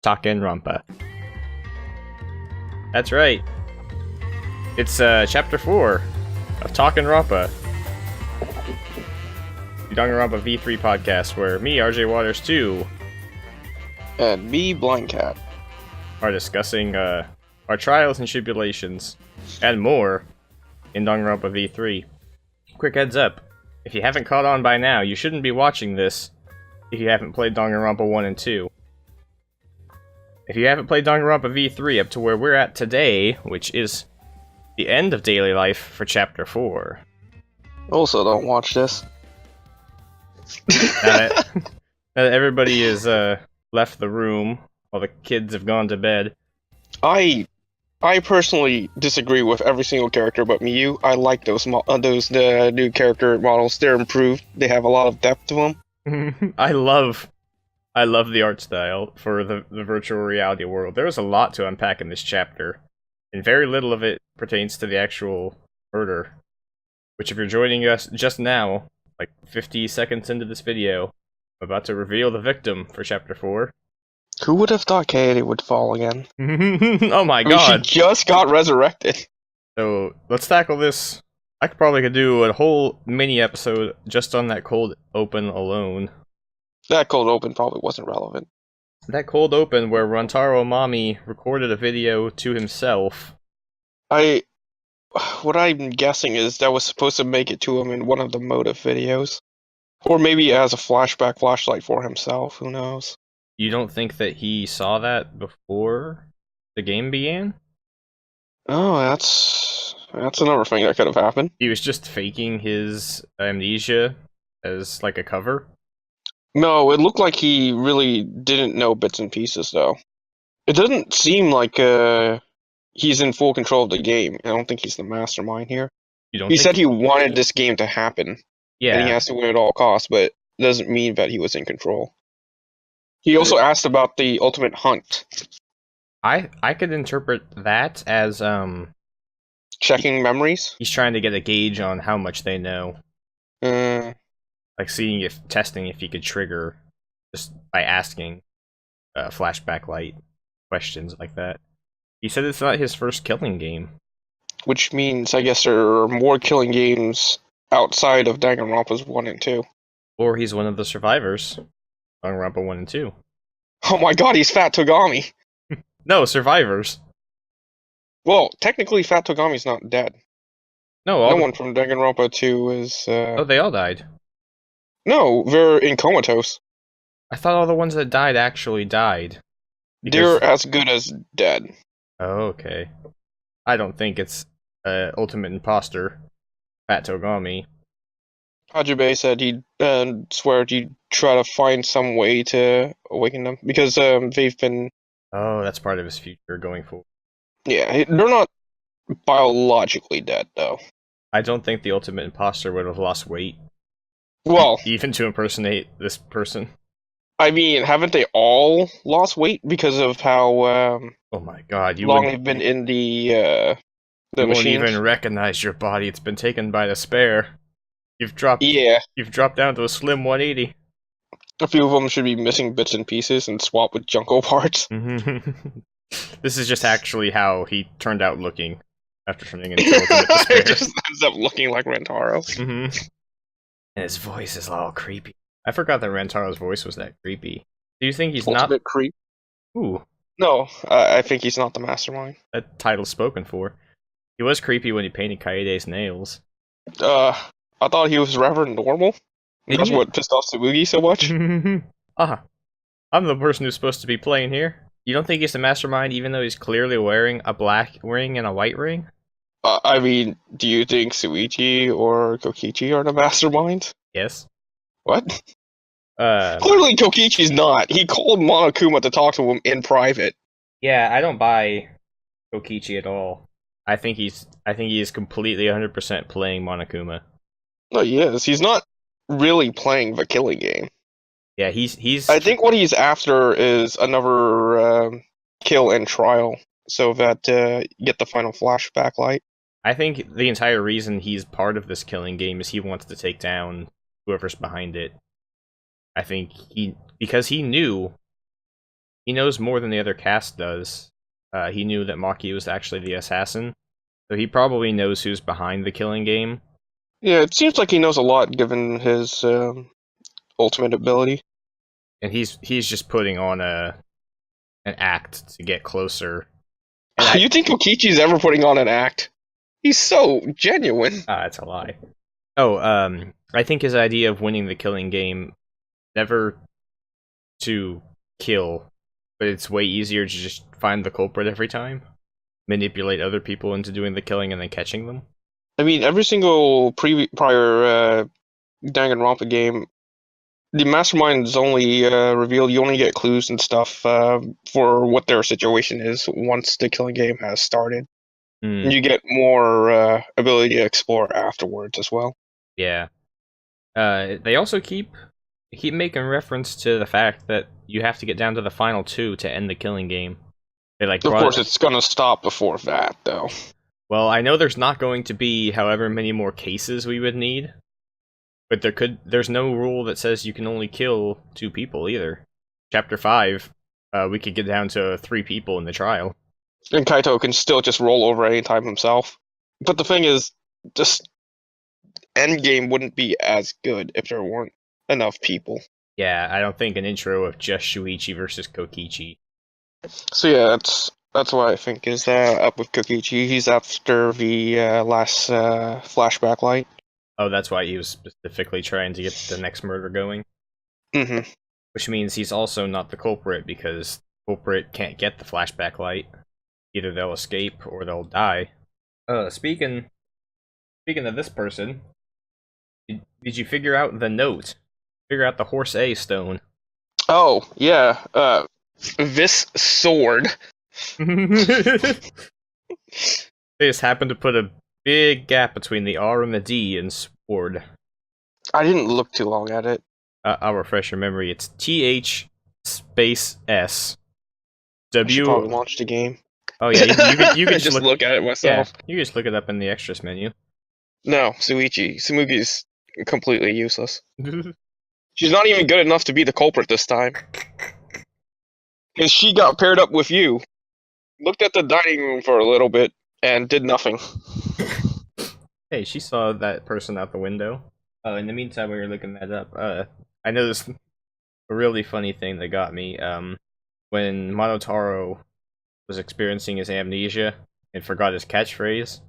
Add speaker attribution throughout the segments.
Speaker 1: TalkinRonpa. That's right. It's chapter 4 of TalkinRonpa, the Danganronpa V3 podcast, where me, RJ Waters 2,
Speaker 2: and me, Blindcat,
Speaker 1: are discussing our trials and tribulations and more in Danganronpa V3. Quick heads up, if you haven't caught on by now, you shouldn't be watching this if you haven't played Danganronpa 1 and 2. If you haven't played Danganronpa V3 up to where we're at today, which is the end of daily life for chapter 4.
Speaker 2: also don't watch this.
Speaker 1: Now that everybody is left the room, all the kids have gone to bed.
Speaker 2: I personally disagree with every single character but Miyu. I like those new character models. They're improved. They have a lot of depth to them.
Speaker 1: I love the art style for the virtual reality world. There was a lot to unpack in this chapter, and very little of it pertains to the actual murder. Which, if you're joining us just now, like 50 seconds into this video, I'm about to reveal the victim for chapter 4.
Speaker 2: Who would have thought Kaede would fall again?
Speaker 1: Oh my god!
Speaker 2: She just got resurrected.
Speaker 1: So let's tackle this. I could do a whole mini episode just on that cold open alone.
Speaker 2: That cold open probably wasn't relevant.
Speaker 1: That cold open where Rantaro Mami recorded a video to himself.
Speaker 2: What I'm guessing is that was supposed to make it to him in one of the motive videos. Or maybe as a flashlight for himself, who knows.
Speaker 1: You don't think that he saw that before the game began?
Speaker 2: Oh, that's another thing that could have happened.
Speaker 1: He was just faking his amnesia as like a cover?
Speaker 2: No, it looked like he really didn't know bits and pieces, though. It doesn't seem like he's in full control of the game. I don't think he's the mastermind here. He said he wanted this game to happen.
Speaker 1: Yeah.
Speaker 2: And he has to win at all costs, but it doesn't mean that he was in control. He also asked about the ultimate hunt.
Speaker 1: I could interpret that as
Speaker 2: checking memories?
Speaker 1: He's trying to get a gauge on how much they know. Like testing if he could trigger just by asking flashback light questions like that. He said it's not his first killing game.
Speaker 2: Which means, I guess, there are more killing games outside of Danganronpa's 1 and 2.
Speaker 1: Or he's one of the survivors. Danganronpa 1 and 2.
Speaker 2: Oh my god, he's Fat Togami!
Speaker 1: No, survivors.
Speaker 2: Well, technically Fat Togami's not dead.
Speaker 1: No
Speaker 2: one from Danganronpa 2 is...
Speaker 1: Oh, they all died.
Speaker 2: No, they're in comatose.
Speaker 1: I thought all the ones that died actually died.
Speaker 2: They're as good as dead.
Speaker 1: Oh, okay. I don't think it's Ultimate Imposter, Fat Togami.
Speaker 2: Hajime said he'd swear he'd try to find some way to awaken them, because they've been...
Speaker 1: Oh, that's part of his future going forward.
Speaker 2: Yeah, they're not biologically dead, though.
Speaker 1: I don't think the Ultimate Imposter would have lost weight.
Speaker 2: Well...
Speaker 1: Even to impersonate this person.
Speaker 2: I mean, haven't they all lost weight because of how
Speaker 1: oh my god,
Speaker 2: long they've been in the
Speaker 1: you
Speaker 2: machines?
Speaker 1: Won't even recognize your body. It's been taken by despair. You've dropped down to a slim 180.
Speaker 2: A few of them should be missing bits and pieces and swap with Junko parts.
Speaker 1: This is just actually how he turned out looking after turning into ultimate despair.
Speaker 2: It just ends up looking like Rantaro.
Speaker 1: And his voice is all creepy. I forgot that Rantaro's voice was that creepy. Do you think he's
Speaker 2: Ultimate creep?
Speaker 1: Ooh.
Speaker 2: No, I think he's not the mastermind.
Speaker 1: That title's spoken for. He was creepy when he painted Kaede's nails.
Speaker 2: I thought he was rather normal. That's what pissed off Tsubugi so much.
Speaker 1: I'm the person who's supposed to be playing here. You don't think he's the mastermind even though he's clearly wearing a black ring and a white ring?
Speaker 2: I mean, do you think Suichi or Kokichi are the masterminds?
Speaker 1: Yes.
Speaker 2: What? Clearly Kokichi's not. He called Monokuma to talk to him in private.
Speaker 1: Yeah, I don't buy Kokichi at all. I think he is completely 100% playing Monokuma.
Speaker 2: No, he is. He's not really playing the killing game.
Speaker 1: Yeah, he's...
Speaker 2: I think what he's after is another kill and trial, so that you get the final flashback light.
Speaker 1: I think the entire reason he's part of this killing game is he wants to take down whoever's behind it. I think because he knew he knows more than the other cast does. He knew that Maki was actually the assassin, so he probably knows who's behind the killing game.
Speaker 2: Yeah, it seems like he knows a lot given his ultimate ability.
Speaker 1: And he's just putting on an act to get closer. And
Speaker 2: You think Kokichi's ever putting on an act? He's so genuine.
Speaker 1: That's a lie. Oh, I think his idea of winning the killing game, never to kill, but it's way easier to just find the culprit every time, manipulate other people into doing the killing and then catching them.
Speaker 2: I mean, every single prior Danganronpa game, the mastermind is only revealed. You only get clues and stuff for what their situation is once the killing game has started. And you get more ability to explore afterwards as well.
Speaker 1: Yeah. They also keep making reference to the fact that you have to get down to the final 2 to end the killing game. Of
Speaker 2: course, it's gonna stop before that, though.
Speaker 1: Well, I know there's not going to be however many more cases we would need, but there's no rule that says you can only kill 2 people either. Chapter 5, we could get down to 3 people in the trial.
Speaker 2: And Kaito can still just roll over anytime himself. But the thing is, just endgame wouldn't be as good if there weren't enough people.
Speaker 1: Yeah, I don't think an intro of just Shuichi versus Kokichi.
Speaker 2: So yeah, that's what I think is up with Kokichi. He's after the last flashback light.
Speaker 1: Oh, that's why he was specifically trying to get the next murder going?
Speaker 2: Mm-hmm.
Speaker 1: Which means he's also not the culprit, because the culprit can't get the flashback light. Either they'll escape or they'll die. Speaking of this person, did you figure out the note? Figure out the Horse A stone?
Speaker 2: Oh, yeah. This sword.
Speaker 1: They just happened to put a big gap between the R and the D in sword.
Speaker 2: I didn't look too long at it.
Speaker 1: I'll refresh your memory. It's TH space S.
Speaker 2: I should probably launch the game.
Speaker 1: Oh yeah, you can
Speaker 2: just look at it myself.
Speaker 1: Yeah, you can just look it up in the extras menu.
Speaker 2: No, Tsumugi's completely useless. She's not even good enough to be the culprit this time. Because she got paired up with you. Looked at the dining room for a little bit and did nothing.
Speaker 1: Hey, she saw that person out the window. In the meantime, we were looking that up. I noticed a really funny thing that got me. When Monotaro was experiencing his amnesia and forgot his catchphrase,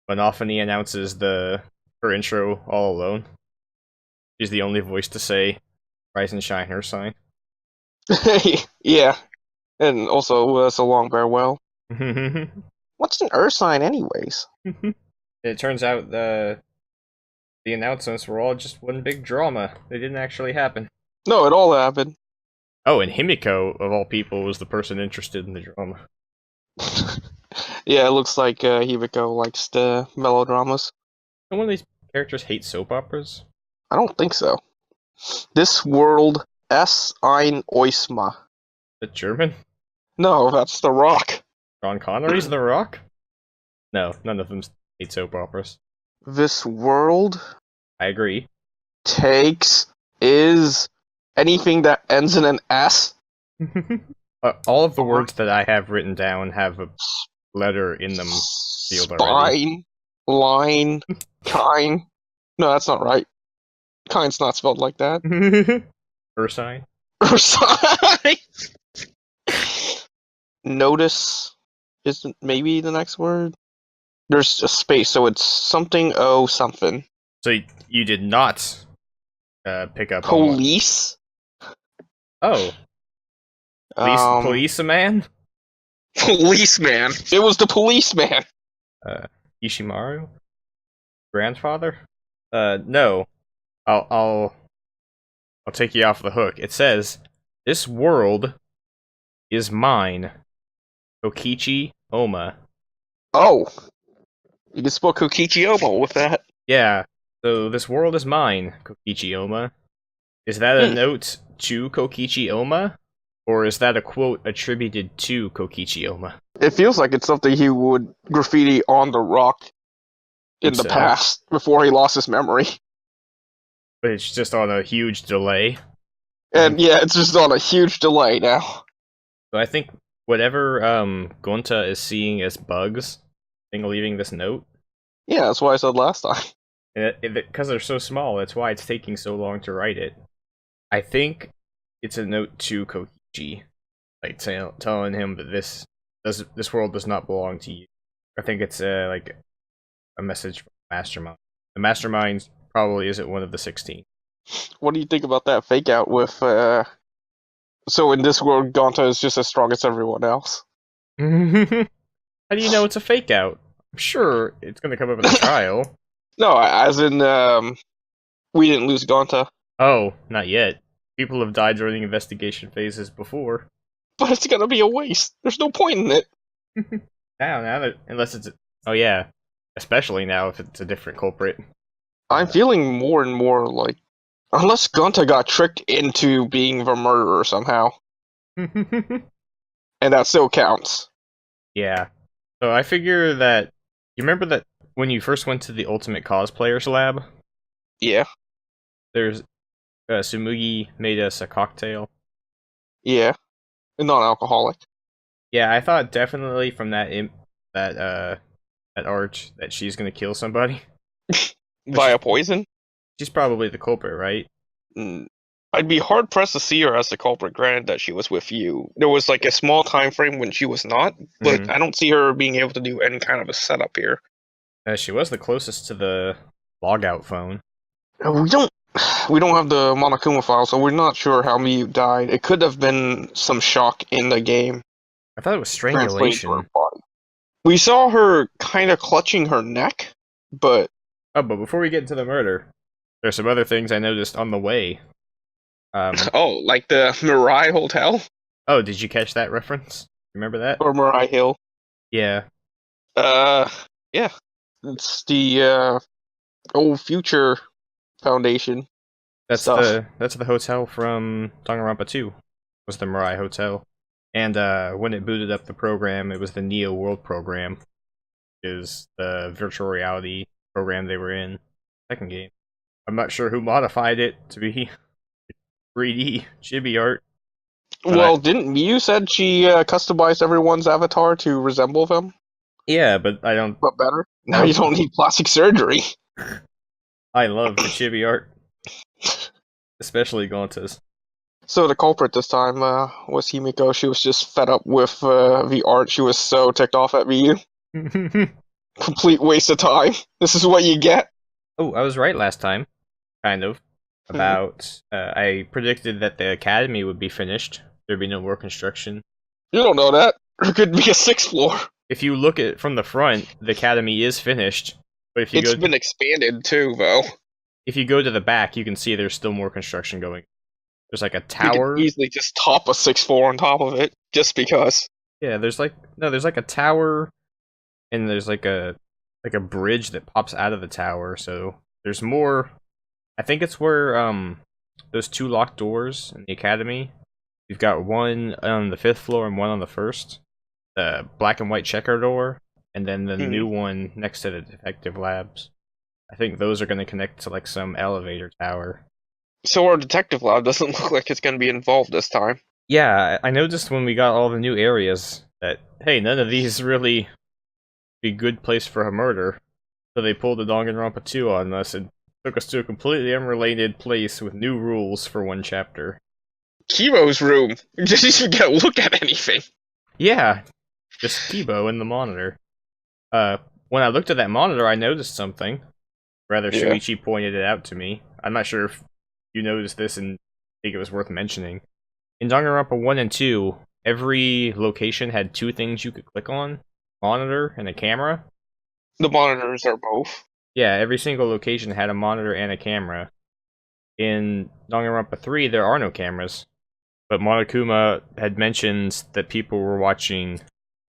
Speaker 1: when often he announces her intro all alone. She's the only voice to say "Rise and shine, her sign."
Speaker 2: Yeah, and also so long, farewell. What's an Earth sign, anyways?
Speaker 1: It turns out the announcements were all just one big drama. They didn't actually happen.
Speaker 2: No, it all happened.
Speaker 1: Oh, and Himiko, of all people, was the person interested in the drama.
Speaker 2: Yeah, it looks like Himiko likes the melodramas.
Speaker 1: Don't one of these characters hate soap operas?
Speaker 2: I don't think so. This world S ein Oisma.
Speaker 1: The German?
Speaker 2: No, that's The Rock.
Speaker 1: Sean Connery's The Rock? No, none of them hate soap operas.
Speaker 2: This world
Speaker 1: I agree.
Speaker 2: is anything that ends in an S.
Speaker 1: All of the words that I have written down have a letter in them sealed already.
Speaker 2: Spine, line, kind. No, that's not right. Kind's not spelled like that.
Speaker 1: Ursine?
Speaker 2: Ursine! Notice is maybe the next word? There's a space, so it's something something.
Speaker 1: So you did not pick up
Speaker 2: police?
Speaker 1: Oh. Policeman?
Speaker 2: Policeman. It was the policeman.
Speaker 1: Ishimaru? Grandfather? No. I'll take you off the hook. It says, "This world is mine. Kokichi Oma."
Speaker 2: Oh. You can spell Kokichi Oma with that.
Speaker 1: Yeah. So this world is mine, Kokichi Oma. Is that a note to Kokichi Oma? Or is that a quote attributed to Kokichi Oma?
Speaker 2: It feels like it's something he would graffiti on the rock in the past, before he lost his memory.
Speaker 1: But it's just on a huge delay.
Speaker 2: And yeah, it's just on a huge delay now.
Speaker 1: So I think whatever Gonta is seeing as bugs, thing leaving this note,
Speaker 2: Yeah, that's what I said last time.
Speaker 1: because they're so small, that's why it's taking so long to write it. I think it's a note to Koichi, like telling him that this world does not belong to you. I think it's like a message from the Mastermind. The Mastermind probably isn't one of the 16.
Speaker 2: What do you think about that fake out with, so in this world, Gonta is just as strong as everyone else?
Speaker 1: How do you know it's a fake out? I'm sure it's gonna come up in a trial.
Speaker 2: No, as in, we didn't lose Gonta.
Speaker 1: Oh, not yet. People have died during investigation phases before.
Speaker 2: But it's gonna be a waste. There's no point in it.
Speaker 1: Now that unless it's oh yeah, especially now if it's a different culprit.
Speaker 2: I'm feeling more and more like, unless Gonta got tricked into being the murderer somehow, and that still counts.
Speaker 1: Yeah. So I figure that you remember that when you first went to the Ultimate Cosplayers Lab,
Speaker 2: Yeah,
Speaker 1: there's Sumugi made us a cocktail.
Speaker 2: yeah. Non-alcoholic.
Speaker 1: Yeah, I thought definitely from that arch that she's gonna kill somebody.
Speaker 2: Via poison?
Speaker 1: She's probably the culprit, right?
Speaker 2: I'd be hard-pressed to see her as the culprit, granted that she was with you. There was like a small time frame when she was not, but I don't see her being able to do any kind of a setup here.
Speaker 1: She was the closest to the logout phone.
Speaker 2: We don't have the Monokuma file, so we're not sure how Miyu died. It could have been some shock in the game.
Speaker 1: I thought it was
Speaker 2: Translated to
Speaker 1: strangulation.
Speaker 2: her body. We saw her kind of clutching her neck, but...
Speaker 1: Oh, but before we get into the murder, there's some other things I noticed on the way.
Speaker 2: Oh, like the Mirai Hotel?
Speaker 1: Oh, did you catch that reference? Remember that?
Speaker 2: Or Mirai Hill?
Speaker 1: Yeah.
Speaker 2: Yeah. It's the, Old Future Foundation.
Speaker 1: That's
Speaker 2: stuff.
Speaker 1: the hotel from Danganronpa 2. Was the Mirai Hotel. And when it booted up the program, it was the Neo World program. Is the virtual reality program they were in. Second game. I'm not sure who modified it to be 3D chibi art.
Speaker 2: Well, didn't Miyu said she customized everyone's avatar to resemble them?
Speaker 1: Yeah, but I don't...
Speaker 2: But better? Now you don't need plastic surgery.
Speaker 1: I love the chibi art. Especially Gonta's.
Speaker 2: So the culprit this time was Himiko. She was just fed up with the art. She was so ticked off at Miyu. Complete waste of time. This is what you get.
Speaker 1: Oh, I was right last time. Kind of. About... I predicted that the academy would be finished. There'd be no more construction.
Speaker 2: You don't know that. There could be a 6th floor.
Speaker 1: If you look at it from the front, the academy is finished. But if you
Speaker 2: It's been expanded too, though.
Speaker 1: If you go to the back, you can see there's still more construction going. There's like a tower.
Speaker 2: You could easily just top a 6th floor on top of it, just because.
Speaker 1: Yeah, there's like a tower, and there's like a bridge that pops out of the tower. So there's more. I think it's where those 2 locked doors in the academy. You've got one on the 5th floor and one on the 1st. The black and white checker door, and then the new one next to the detective labs. I think those are going to connect to like some elevator tower.
Speaker 2: So our detective lab doesn't look like it's going to be involved this time.
Speaker 1: Yeah, I noticed when we got all the new areas that, hey, none of these really be a good place for a murder. So they pulled the Danganronpa 2 on us and took us to a completely unrelated place with new rules for one chapter.
Speaker 2: Kibo's room. You just even get a look at anything.
Speaker 1: Yeah, just Kibo in the monitor. When I looked at that monitor, I noticed something. Rather, Shuichi pointed it out to me. I'm not sure if you noticed this and think it was worth mentioning. In Danganronpa 1 and 2, every location had 2 things you could click on. Monitor and a camera.
Speaker 2: The monitors are both.
Speaker 1: Yeah, every single location had a monitor and a camera. In Danganronpa 3, there are no cameras. But Monokuma had mentioned that people were watching...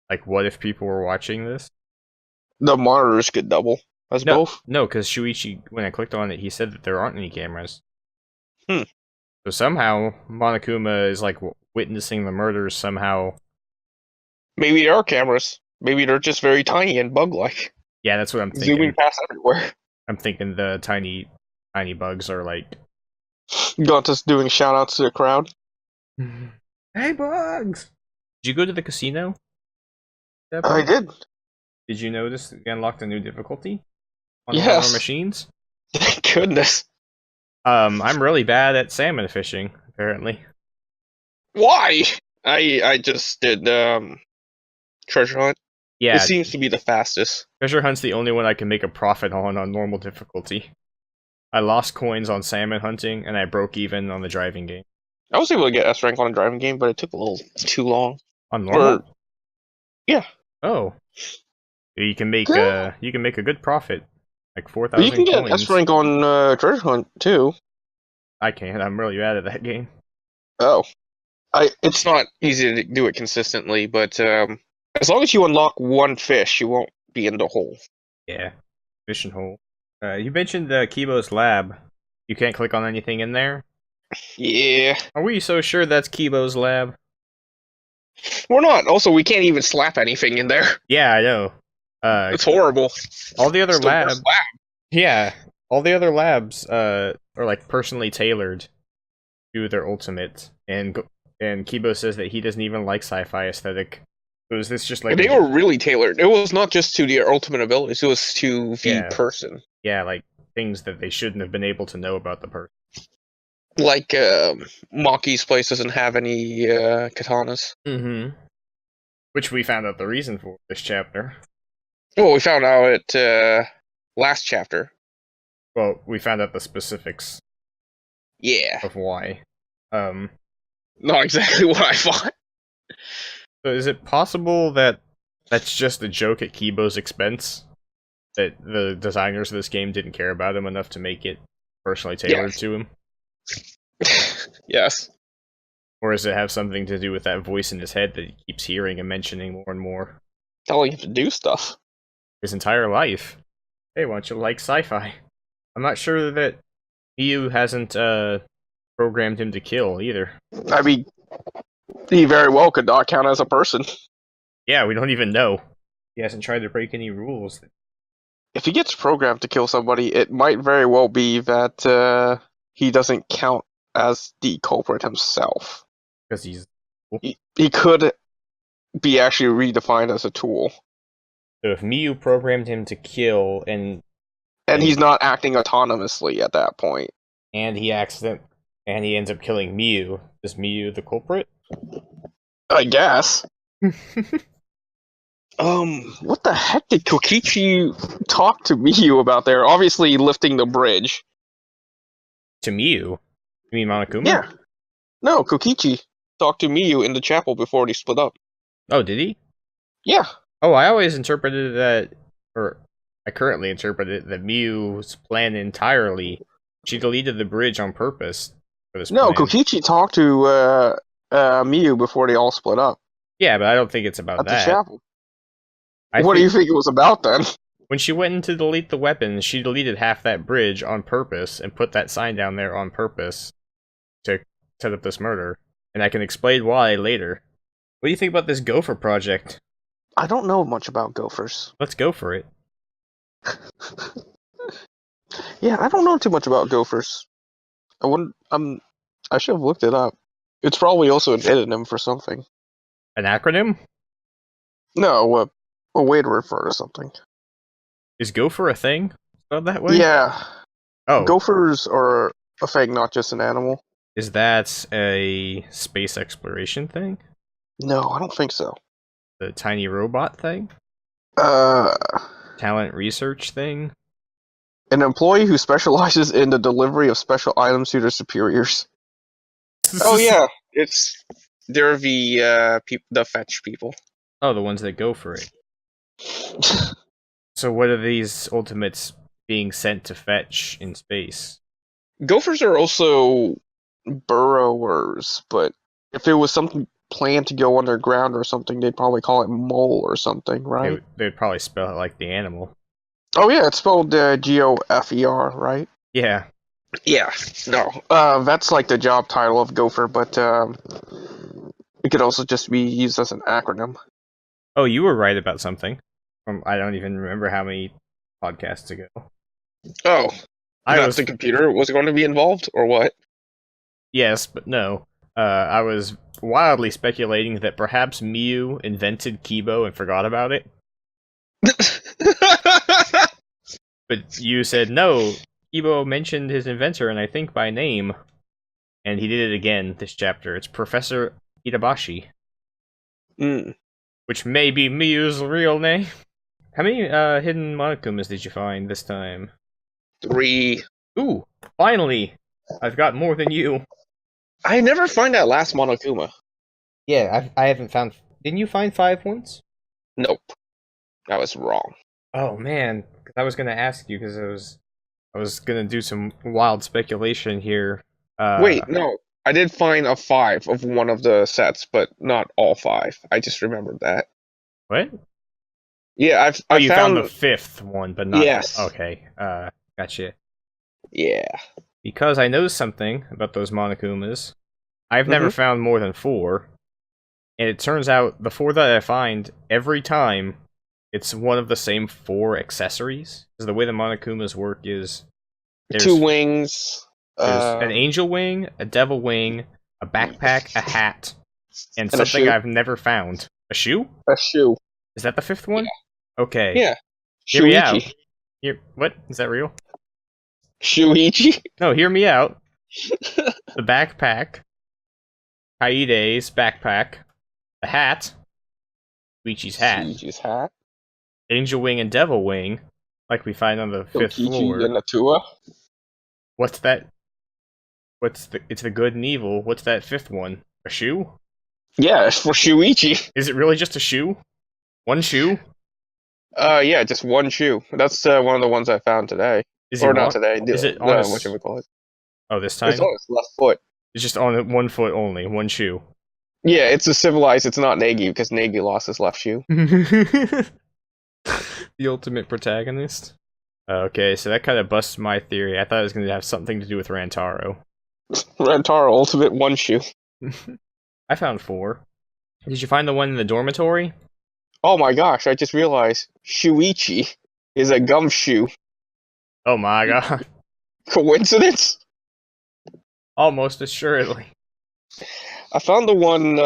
Speaker 1: Like, what if people were watching this?
Speaker 2: The monitors could double as both?
Speaker 1: No, because Shuichi, when I clicked on it, he said that there aren't any cameras.
Speaker 2: So
Speaker 1: somehow, Monokuma is, like, witnessing the murders somehow.
Speaker 2: Maybe there are cameras. Maybe they're just very tiny and bug-like.
Speaker 1: Yeah, that's what I'm thinking.
Speaker 2: Zooming past everywhere.
Speaker 1: I'm thinking the tiny bugs are, like...
Speaker 2: Gonta's doing shout-outs to the crowd.
Speaker 1: Hey, bugs! Did you go to the casino?
Speaker 2: I did.
Speaker 1: Did you notice you unlocked a new difficulty on one of our
Speaker 2: Yes.
Speaker 1: machines?
Speaker 2: Thank goodness.
Speaker 1: I'm really bad at salmon fishing, apparently.
Speaker 2: Why? I just did treasure hunt.
Speaker 1: Yeah,
Speaker 2: It seems to be the fastest.
Speaker 1: treasure hunt's the only one I can make a profit on normal difficulty. I lost coins on salmon hunting, and I broke even on the driving game.
Speaker 2: I was able to get S rank on a driving game, but it took a little too long.
Speaker 1: On normal?
Speaker 2: Yeah.
Speaker 1: Oh. You can make a good profit. Like 4,000
Speaker 2: You can get
Speaker 1: coins.
Speaker 2: S rank on treasure hunt too.
Speaker 1: I can't. I'm really bad at that game.
Speaker 2: Oh. It's not easy to do it consistently, but as long as you unlock one fish, you won't be in the hole.
Speaker 1: Yeah. Fishing hole. You mentioned Kibo's lab. You can't click on anything in there?
Speaker 2: Yeah.
Speaker 1: Are we so sure that's Kibo's lab?
Speaker 2: We're not. Also, we can't even slap anything in there.
Speaker 1: Yeah, I know.
Speaker 2: It's horrible.
Speaker 1: All the other
Speaker 2: It's the worst lab.
Speaker 1: Yeah. All the other labs are like personally tailored to their ultimate. And Kibo says that he doesn't even like sci-fi aesthetic. So is this just like...
Speaker 2: They were really tailored. It was not just to their ultimate abilities, it was to the person.
Speaker 1: Yeah, like things that they shouldn't have been able to know about the person.
Speaker 2: Like, Maki's place doesn't have any katanas.
Speaker 1: Mm-hmm. Which we found out the reason for this chapter.
Speaker 2: Well, we found out at last chapter.
Speaker 1: Well, we found out the specifics.
Speaker 2: Yeah.
Speaker 1: Of why.
Speaker 2: Not exactly what I thought.
Speaker 1: So is it possible that that's just a joke at Kibo's expense? That the designers of this game didn't care about him enough to make it personally tailored to him?
Speaker 2: Yes.
Speaker 1: Or does it have something to do with that voice in his head that he keeps hearing and mentioning more and more?
Speaker 2: Telling him to do stuff.
Speaker 1: His entire life. Hey, why don't you like sci-fi? I'm not sure that Miyu hasn't programmed him to kill either.
Speaker 2: I mean, he very well could not count as a person.
Speaker 1: Yeah, we don't even know. He hasn't tried to break any rules.
Speaker 2: If he gets programmed to kill somebody, it might very well be that he doesn't count as the culprit himself.
Speaker 1: Because he's...
Speaker 2: He could be actually redefined as a tool.
Speaker 1: So if Miyu programmed him to kill and
Speaker 2: he's not acting autonomously at that point.
Speaker 1: And he ends up killing Miyu, is Miyu the culprit?
Speaker 2: I guess. What the heck did Kokichi talk to Miyu about there? Obviously lifting the bridge.
Speaker 1: To Miyu? You mean Monokuma?
Speaker 2: Yeah. No, Kokichi talked to Miyu in the chapel before they split up.
Speaker 1: Oh, did he?
Speaker 2: Yeah.
Speaker 1: Oh, I always interpreted that, or I currently interpret it, that Miyu's plan entirely, she deleted the bridge on purpose for this plan.
Speaker 2: Kokichi talked to Miyu before they all split up.
Speaker 1: Yeah, but I don't think it's about
Speaker 2: at
Speaker 1: that.
Speaker 2: The chapel. What do you think it was about then?
Speaker 1: When she went in to delete the weapons, she deleted half that bridge on purpose and put that sign down there on purpose to set up this murder. And I can explain why later. What do you think about this Gopher project?
Speaker 2: I don't know much about gophers.
Speaker 1: Let's go for it.
Speaker 2: Yeah, I don't know too much about gophers. I should have looked it up. It's probably also an edonym for something.
Speaker 1: An acronym?
Speaker 2: No, a way to refer to something.
Speaker 1: Is gopher a thing? Spelled that way?
Speaker 2: Yeah.
Speaker 1: Oh.
Speaker 2: Gophers are a thing, not just an animal.
Speaker 1: Is that a space exploration thing?
Speaker 2: No, I don't think so.
Speaker 1: The tiny robot thing? Talent research thing?
Speaker 2: An employee who specializes in the delivery of special items to their superiors. Oh yeah, they're the fetch people.
Speaker 1: Oh, the ones that go for it. So what are these ultimates being sent to fetch in space?
Speaker 2: Gophers are also burrowers, but if it was something planned to go underground or something, they'd probably call it mole or something, right?
Speaker 1: They'd probably spell it like the animal.
Speaker 2: Oh yeah, it's spelled Gopher, right?
Speaker 1: Yeah.
Speaker 2: Yeah, no. That's like the job title of Gopher, but it could also just be used as an acronym.
Speaker 1: Oh, you were right about something. I don't even remember how many podcasts ago.
Speaker 2: Oh. The computer was going to be involved, or what?
Speaker 1: Yes, but no. I was wildly speculating that perhaps Miyu invented Kibo and forgot about it. But you said, no, Kibo mentioned his inventor, and I think by name. And he did it again this chapter. It's Professor Itabashi. Which may be Miyu's real name. How many hidden Monokumas did you find this time?
Speaker 2: 3.
Speaker 1: Ooh, finally! I've got more than you.
Speaker 2: I never find that last Monokuma.
Speaker 1: Yeah, I haven't found... Didn't you find 5 points?
Speaker 2: Nope. I was wrong.
Speaker 1: Oh, man. I was going to ask you, because I was going to do some wild speculation here.
Speaker 2: Wait, no. I did find a 5 of one of the sets, but not all 5. I just remembered that.
Speaker 1: What?
Speaker 2: Yeah,
Speaker 1: you found the 5th one, but not...
Speaker 2: Yes.
Speaker 1: Okay, gotcha.
Speaker 2: Yeah.
Speaker 1: Because I know something about those Monokumas. I've never found more than 4. And it turns out, the 4 that I find, every time, it's one of the same 4 accessories. Because the way the Monokumas work is...
Speaker 2: 2 wings...
Speaker 1: There's an angel wing, a devil wing, a backpack, a hat, and something I've never found. A shoe?
Speaker 2: A shoe.
Speaker 1: Is that the 5th one?
Speaker 2: Yeah.
Speaker 1: Okay.
Speaker 2: Yeah.
Speaker 1: Hear me out. What? Is that real?
Speaker 2: Shuichi?
Speaker 1: No, hear me out. The backpack, Kaide's backpack, the hat, Shuichi's hat, angel wing and devil wing, like we find on the 5th floor.
Speaker 2: And Natua?
Speaker 1: What's that? It's the good and evil. What's that 5th one? A shoe?
Speaker 2: Yeah, it's for Shuichi.
Speaker 1: Is it really just a shoe? One shoe?
Speaker 2: Yeah, just one shoe. That's one of the ones I found today. Not today.
Speaker 1: Is it on
Speaker 2: what should we call it?
Speaker 1: Oh, this time?
Speaker 2: It's on his left foot.
Speaker 1: It's just on 1 foot only, one shoe.
Speaker 2: Yeah, it's a civilized, it's not Nagi, because Nagi lost his left shoe.
Speaker 1: The ultimate protagonist? Okay, so that kind of busts my theory. I thought it was going to have something to do with Rantaro.
Speaker 2: Rantaro, ultimate one shoe.
Speaker 1: I found 4. Did you find the one in the dormitory?
Speaker 2: Oh my gosh, I just realized Shuichi is a gumshoe.
Speaker 1: Oh my god.
Speaker 2: Coincidence?
Speaker 1: Almost assuredly.
Speaker 2: I found the one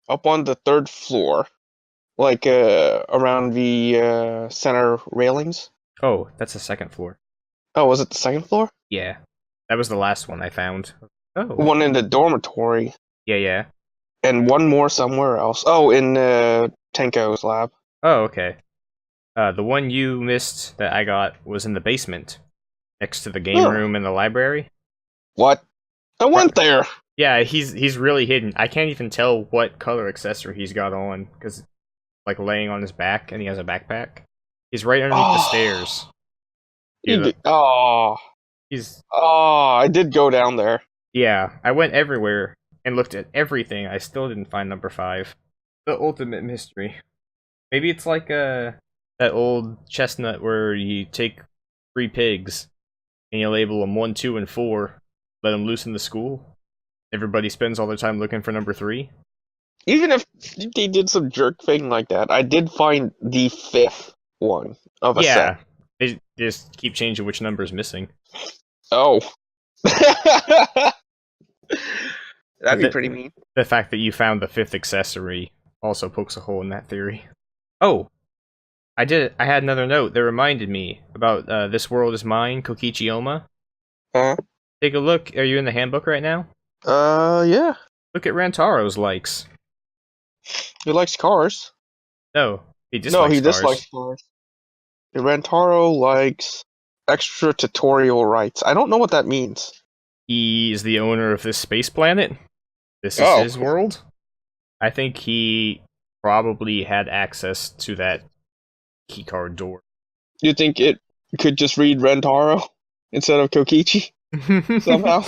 Speaker 2: up on the 3rd floor, like around the center railings.
Speaker 1: Oh, that's the 2nd floor.
Speaker 2: Oh, was it the 2nd floor?
Speaker 1: Yeah. That was the last one I found. Oh.
Speaker 2: One in the dormitory.
Speaker 1: Yeah.
Speaker 2: And one more somewhere else. Oh, in Tenko's lab.
Speaker 1: Oh, okay. The one you missed that I got was in the basement, next to the game room and the library.
Speaker 2: What? I went there!
Speaker 1: Yeah, he's really hidden. I can't even tell what color accessory he's got on, because like laying on his back, and he has a backpack. He's right underneath the stairs.
Speaker 2: I did go down there.
Speaker 1: Yeah, I went everywhere and looked at everything. I still didn't find number 5. The ultimate mystery. Maybe it's like that old chestnut where you take 3 pigs and you label them 1, 2, and 4. Let them loose in the school. Everybody spends all their time looking for number 3.
Speaker 2: Even if they did some jerk thing like that, I did find the 5th one of a set.
Speaker 1: They just keep changing which number is missing.
Speaker 2: Oh. That'd be pretty mean.
Speaker 1: The fact that you found the 5th accessory also pokes a hole in that theory. Oh! I had another note that reminded me about This World Is Mine, Kokichi Oma.
Speaker 2: Huh?
Speaker 1: Take a look. Are you in the handbook right now?
Speaker 2: Yeah.
Speaker 1: Look at Rantaro's likes.
Speaker 2: He likes cars.
Speaker 1: No, he dislikes
Speaker 2: cars. Rantaro likes extra tutorial rights. I don't know what that means.
Speaker 1: He is the owner of this space planet. This is his world. I think he probably had access to that keycard door.
Speaker 2: You think it could just read Rantaro instead of Kokichi? Somehow?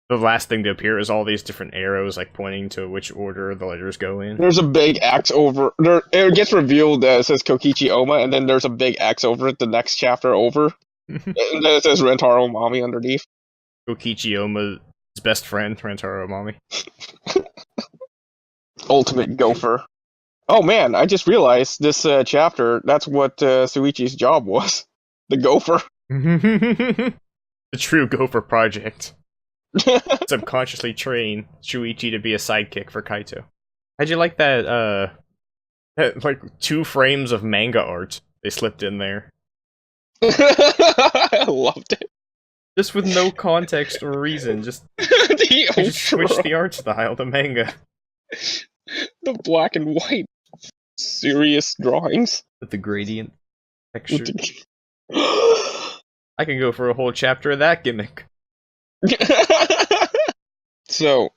Speaker 1: The last thing to appear is all these different arrows, like pointing to which order the letters go in.
Speaker 2: There's a big X over. It gets revealed that it says Kokichi Oma, and then there's a big X over it the next chapter over. And then it says Rantaro Mami underneath.
Speaker 1: Kokichi Oma's best friend, Rantaro Mami.
Speaker 2: Ultimate gopher. Oh man, I just realized this chapter, that's what Suichi's job was. The gopher.
Speaker 1: The true gopher project. subconsciously train Shuichi to be a sidekick for Kaito. How'd you like that, like 2 frames of manga art they slipped in there?
Speaker 2: I loved it.
Speaker 1: Just with no context or reason, just switch the art style to manga.
Speaker 2: The black and white serious drawings.
Speaker 1: With the gradient texture. I can go for a whole chapter of that gimmick.
Speaker 2: So,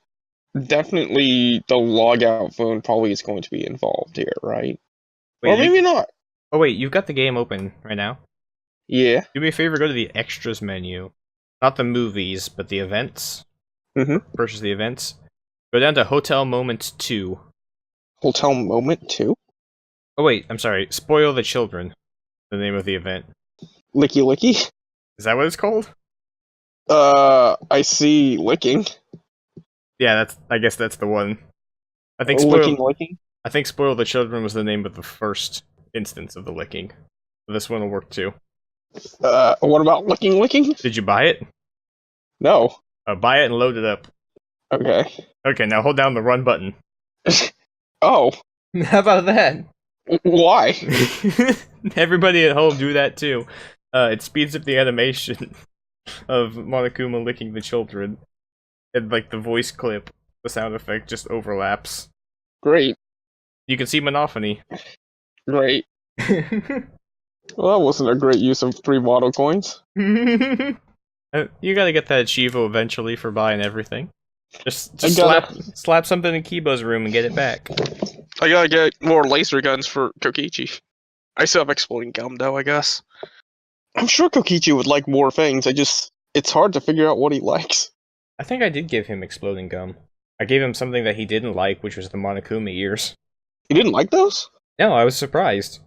Speaker 2: definitely the logout phone probably is going to be involved here, right?
Speaker 1: Wait,
Speaker 2: or maybe not.
Speaker 1: Oh wait, you've got the game open right now?
Speaker 2: Yeah.
Speaker 1: Do me a favor, go to the extras menu. Not the movies, but the events. Purchase the events. Go down to Hotel Moment 2.
Speaker 2: Hotel Moment 2?
Speaker 1: Oh wait, I'm sorry. Spoil the Children. The name of the event.
Speaker 2: Licky Licky?
Speaker 1: Is that what it's called?
Speaker 2: I see licking.
Speaker 1: Yeah, I guess that's the one. I think
Speaker 2: licking?
Speaker 1: I think Spoil the Children was the name of the first instance of the licking. This one will work too.
Speaker 2: What about licking?
Speaker 1: Did you buy it?
Speaker 2: No.
Speaker 1: Buy it and load it up.
Speaker 2: Okay.
Speaker 1: Okay, now hold down the run button.
Speaker 2: Oh.
Speaker 1: How about that?
Speaker 2: Why?
Speaker 1: Everybody at home do that too. It speeds up the animation of Monokuma licking the children. And like the voice clip, the sound effect just overlaps.
Speaker 2: Great.
Speaker 1: You can see Monophony.
Speaker 2: Great. Well, that wasn't a great use of 3 model coins.
Speaker 1: You gotta get that Chivo eventually for buying everything. Just slap something in Kibo's room and get it back.
Speaker 2: I gotta get more laser guns for Kokichi. I still have exploding gum though, I guess. I'm sure Kokichi would like more things, it's hard to figure out what he likes.
Speaker 1: I think I did give him exploding gum. I gave him something that he didn't like, which was the Monokuma ears.
Speaker 2: You didn't like those?
Speaker 1: No, I was surprised.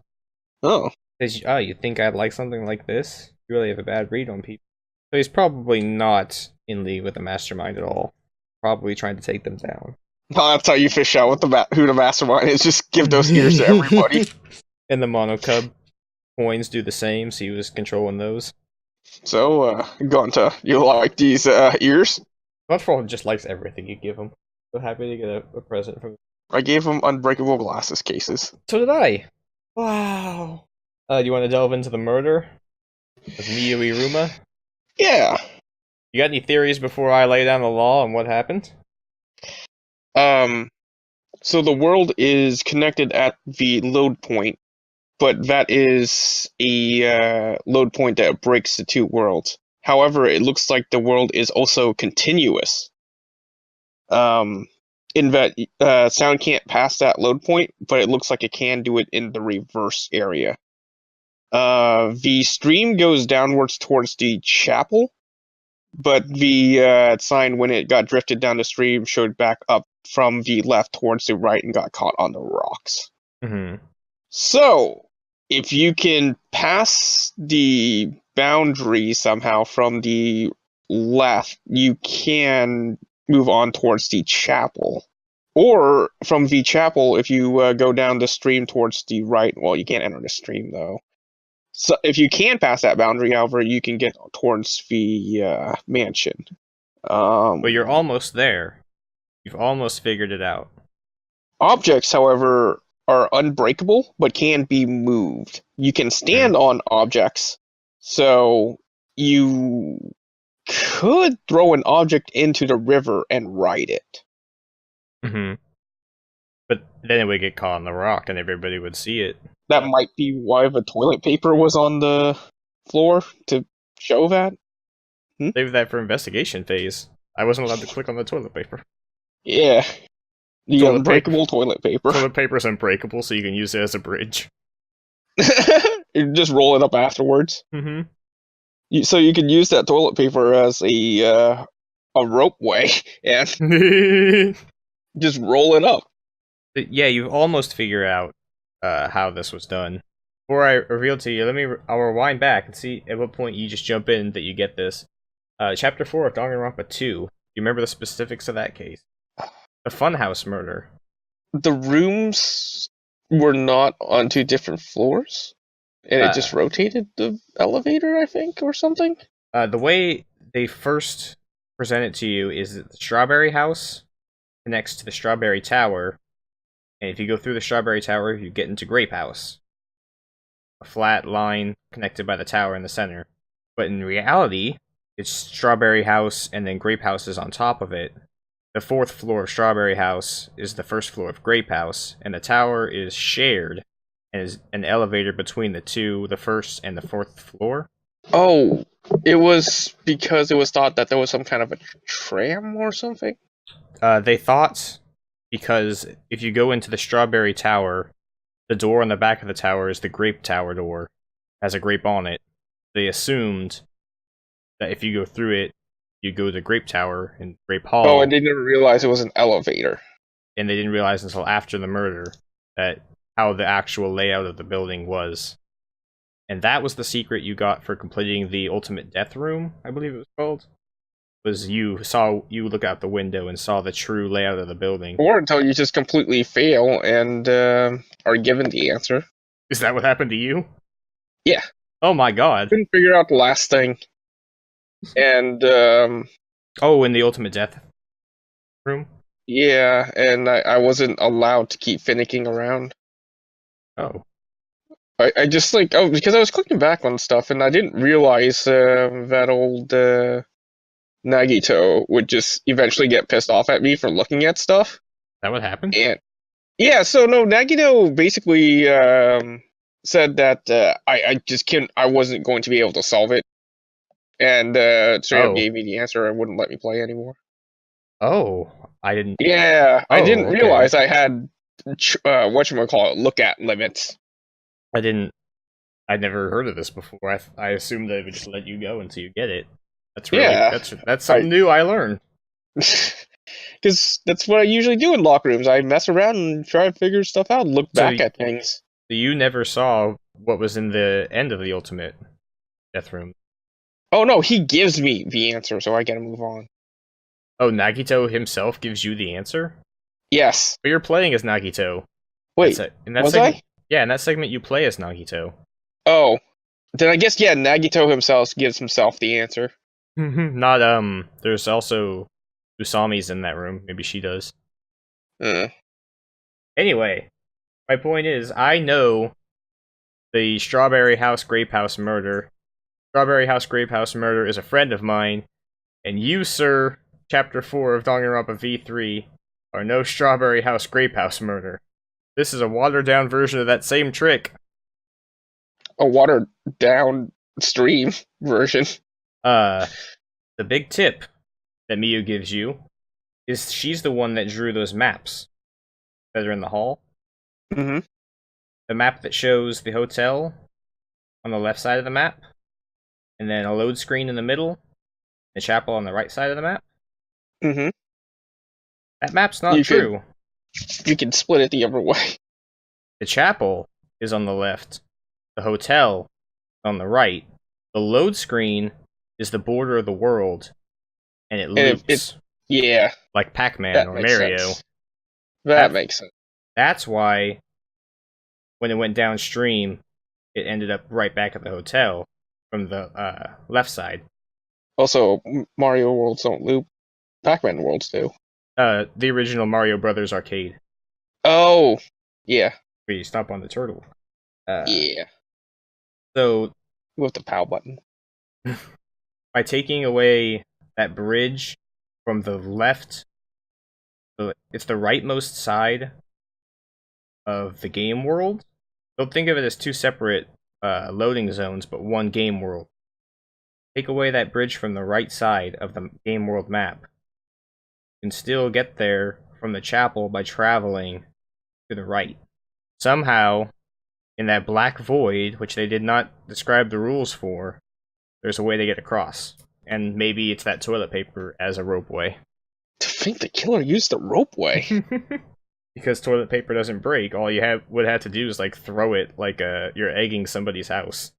Speaker 2: Oh.
Speaker 1: Because, you think I'd like something like this? You really have a bad read on people. So he's probably not in league with the Mastermind at all. Probably trying to take them down.
Speaker 2: No, that's how you fish out with who the Mastermind is. Just give those ears to everybody.
Speaker 1: And the Monocub coins do the same, so he was controlling those.
Speaker 2: So, Gonta, you like these ears?
Speaker 1: Godfall just likes everything you give him. So happy to get a present from him.
Speaker 2: I gave him unbreakable glasses cases.
Speaker 1: So did I. Wow. Do you want to delve into the murder of Miyu Iruma?
Speaker 2: Yeah.
Speaker 1: You got any theories before I lay down the law on what happened?
Speaker 2: So the world is connected at the load point, but that is a load point that breaks the 2 worlds. However, it looks like the world is also continuous. In that sound can't pass that load point, but it looks like it can do it in the reverse area. The stream goes downwards towards the chapel, but the sign when it got drifted down the stream showed back up from the left towards the right and got caught on the rocks. So, if you can pass the boundary somehow from the left, you can move on towards the chapel. Or from the chapel, if you go down the stream towards the right, well, you can't enter the stream though. So if you can pass that boundary, however, you can get towards the mansion.
Speaker 1: But you're almost there. You've almost figured it out.
Speaker 2: Objects, however, are unbreakable, but can be moved. You can stand on objects, so you could throw an object into the river and ride it.
Speaker 1: But then it would get caught on the rock and everybody would see it.
Speaker 2: That might be why the toilet paper was on the floor, to show that.
Speaker 1: Save that for investigation phase. I wasn't allowed to click on the toilet paper.
Speaker 2: Yeah. The unbreakable toilet paper.
Speaker 1: Toilet paper's unbreakable, so you can use it as a bridge.
Speaker 2: You just roll it up afterwards. So you can use that toilet paper as a ropeway and just roll it up.
Speaker 1: Yeah, you've almost figured out how this was done. Before I reveal to you, I'll rewind back and see at what point you just jump in that you get this. Chapter 4 of Danganronpa 2. You remember the specifics of that case? The funhouse murder.
Speaker 2: The rooms were not on 2 different floors? And it just rotated the elevator, I think, or something?
Speaker 1: The way they first presented to you is that the Strawberry House connects to the Strawberry Tower, and if you go through the Strawberry Tower, you get into Grape House. A flat line connected by the tower in the center. But in reality, it's Strawberry House and then Grape House is on top of it. The 4th floor of Strawberry House is the 1st floor of Grape House, and the tower is shared and is an elevator between the 1st and the 4th floor.
Speaker 2: Oh, it was because it was thought that there was some kind of a tram or something?
Speaker 1: They thought because if you go into the Strawberry Tower, the door on the back of the tower is the Grape Tower door. Has a grape on it. They assumed that if you go through it, you go to Grape Tower and Grape Hall.
Speaker 2: Oh, and they didn't realize it was an elevator.
Speaker 1: And they didn't realize until after the murder that how the actual layout of the building was. And that was the secret you got for completing the Ultimate Death Room, I believe it was called. Was you look out the window and saw the true layout of the building.
Speaker 2: Or until you just completely fail and are given the answer.
Speaker 1: Is that what happened to you?
Speaker 2: Yeah.
Speaker 1: Oh my god.
Speaker 2: Couldn't figure out the last thing. And,
Speaker 1: oh, in the Ultimate Death Room?
Speaker 2: Yeah, and I wasn't allowed to keep finicking around.
Speaker 1: Oh.
Speaker 2: I just, because I was clicking back on stuff, and I didn't realize that old Nagito would just eventually get pissed off at me for looking at stuff.
Speaker 1: That what happened?
Speaker 2: And yeah, so no, Nagito basically said that I wasn't going to be able to solve it. And straight up gave me the answer and wouldn't let me play anymore.
Speaker 1: Oh, I didn't...
Speaker 2: Yeah, I didn't realize I had, whatchamacallit, look at limits.
Speaker 1: I'd never heard of this before. I assumed they would just let you go until you get it. That's really, that's something new I learned.
Speaker 2: Because that's what I usually do in locker rooms. I mess around and try to figure stuff out and look back at things.
Speaker 1: You never saw what was in the end of the Ultimate Death Room.
Speaker 2: Oh no, he gives me the answer, so I gotta move on.
Speaker 1: Oh, Nagito himself gives you the answer?
Speaker 2: Yes.
Speaker 1: But you're playing as Nagito.
Speaker 2: Wait, was I?
Speaker 1: Yeah, in that segment you play as Nagito.
Speaker 2: Oh. Then I guess, yeah, Nagito himself gives himself the answer.
Speaker 1: Not, there's also Usami's in that room. Maybe she does. Anyway, my point is, I know the Strawberry House Grape House murder. Strawberry House Grape House murder is a friend of mine, and you, sir, Chapter 4 of Danganronpa V3, are no Strawberry House Grape House murder. This is a watered-down version of that same trick.
Speaker 2: A watered-down stream version.
Speaker 1: The big tip that Miyu gives you is she's the one that drew those maps that are in the hall.
Speaker 2: Mm-hmm.
Speaker 1: The map that shows the hotel on the left side of the map, and then a load screen in the middle, the chapel on the right side of the map.
Speaker 2: Mm-hmm.
Speaker 1: That map's not true.
Speaker 2: You can split it the other way.
Speaker 1: The chapel is on the left. The hotel on the right. The load screen is the border of the world, and it loops.
Speaker 2: Yeah.
Speaker 1: Like Pac-Man or Mario.
Speaker 2: Sense. That makes sense.
Speaker 1: That's why, when it went downstream, it ended up right back at the hotel from the left side.
Speaker 2: Also, Mario worlds don't loop. Pac-Man worlds do.
Speaker 1: The original Mario Brothers arcade.
Speaker 2: Oh, yeah.
Speaker 1: Where you stomp on the turtle.
Speaker 2: Yeah.
Speaker 1: So,
Speaker 2: with the POW button.
Speaker 1: By taking away that bridge from the left, it's the rightmost side of the game world. Don't think of it as two separate loading zones, but one game world. Take away that bridge from the right side of the game world map. You can still get there from the chapel by traveling to the right. Somehow, in that black void, which they did not describe the rules for, there's a way to get across. And maybe it's that toilet paper as a ropeway.
Speaker 2: To think the killer used the ropeway.
Speaker 1: Because toilet paper doesn't break, all you would have to do is throw it like you're egging somebody's house.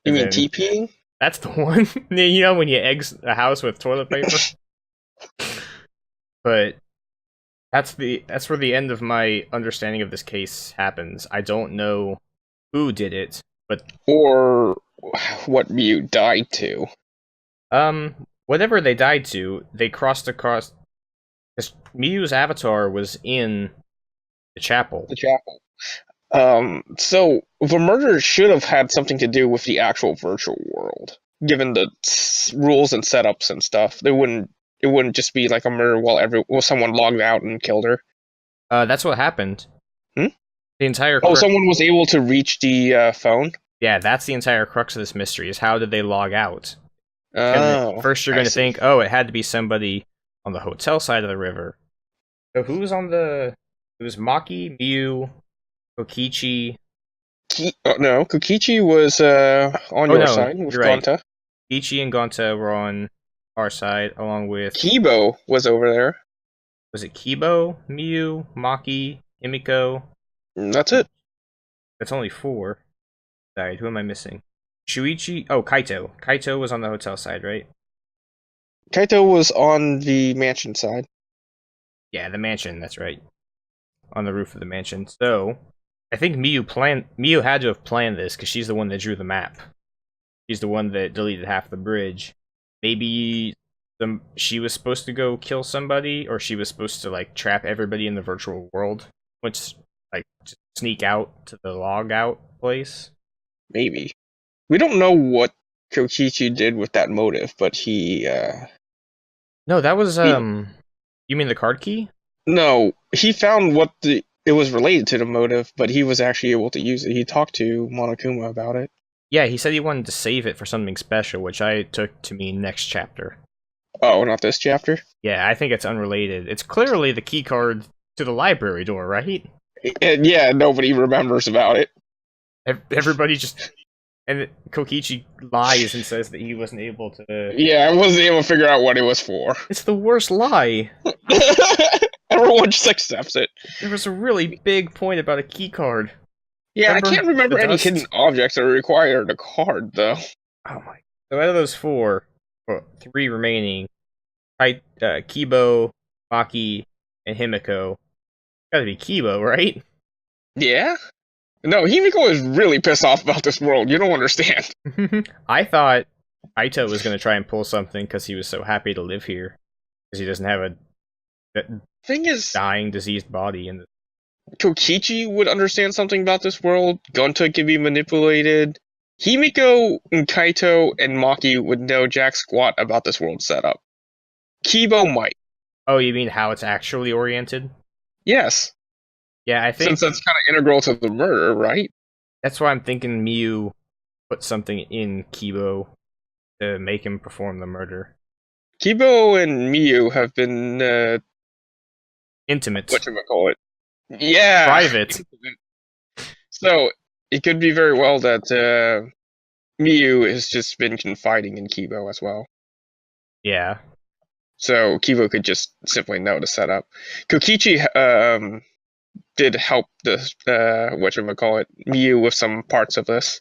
Speaker 2: You mean TPing?
Speaker 1: That's the one. You know when you egg a house with toilet paper? But that's where the end of my understanding of this case happens. I don't know who did it, but
Speaker 2: or what Mew died to.
Speaker 1: whatever they died to, they crossed across. Because Miyu's avatar was in the chapel.
Speaker 2: The chapel. So the murder should have had something to do with the actual virtual world, given the rules and setups and stuff. It wouldn't just be like a murder while someone logged out and killed her.
Speaker 1: That's what happened.
Speaker 2: Hmm?
Speaker 1: The entire
Speaker 2: someone was able to reach the phone?
Speaker 1: Yeah, that's the entire crux of this mystery, is how did they log out? First you're going to think, oh, it had to be somebody on the hotel side of the river. So who was on the... It was Maki, Miyu, Kokichi...
Speaker 2: no, Kokichi was on your side with Gonta.
Speaker 1: Right. Kokichi and Gonta were on our side, along with...
Speaker 2: Kibo was over there.
Speaker 1: Was it Kibo, Miyu, Maki, Himiko?
Speaker 2: That's it.
Speaker 1: That's only 4. Who am I missing? Shuichi? Oh, Kaito. Kaito was on the hotel side, right?
Speaker 2: Kaito was on the mansion side.
Speaker 1: Yeah, the mansion, that's right. On the roof of the mansion. So, I think Miyu had to have planned this, because she's the one that drew the map. She's the one that deleted half the bridge. Maybe she was supposed to go kill somebody, or she was supposed to, like, trap everybody in the virtual world. Which, like, just sneak out to the log out place.
Speaker 2: Maybe. We don't know what Kokichi did with that motive, but he,
Speaker 1: No, that was, you mean the card key?
Speaker 2: No, he found it was related to the motive, but he was actually able to use it. He talked to Monokuma about it.
Speaker 1: Yeah, he said he wanted to save it for something special, which I took to mean next chapter.
Speaker 2: Oh, not this chapter?
Speaker 1: Yeah, I think it's unrelated. It's clearly the key card to the library door, right?
Speaker 2: And yeah, nobody remembers about it.
Speaker 1: Everybody just... And Kokichi lies and says that he wasn't able to...
Speaker 2: Yeah, I wasn't able to figure out what it was for.
Speaker 1: It's the worst lie!
Speaker 2: Everyone just accepts it.
Speaker 1: There was a really big point about a key card.
Speaker 2: Yeah, I can't remember any hidden objects that required a card, though.
Speaker 1: Oh my... So out of those 4, 3 remaining, Kibo, Maki, and Himiko. Gotta be Kibo, right?
Speaker 2: Yeah? No, Himiko is really pissed off about this world. You don't understand.
Speaker 1: I thought Aito was going to try and pull something because he was so happy to live here. Because he doesn't have a dying, diseased body.
Speaker 2: Kokichi would understand something about this world. Gonta could be manipulated. Himiko and Kaito and Maki would know jack squat about this world setup. Kibo might.
Speaker 1: Oh, you mean how it's actually oriented?
Speaker 2: Yes.
Speaker 1: Yeah, I think...
Speaker 2: Since that's kind of integral to the murder, right?
Speaker 1: That's why I'm thinking Miyu put something in Kibo to make him perform the murder.
Speaker 2: Kibo and Miyu have been...
Speaker 1: intimate.
Speaker 2: Whatchamacallit? Yeah!
Speaker 1: Private.
Speaker 2: So, it could be very well that Miyu has just been confiding in Kibo as well.
Speaker 1: Yeah.
Speaker 2: So, Kibo could just simply know the setup. Kokichi did help Miyu with some parts of this.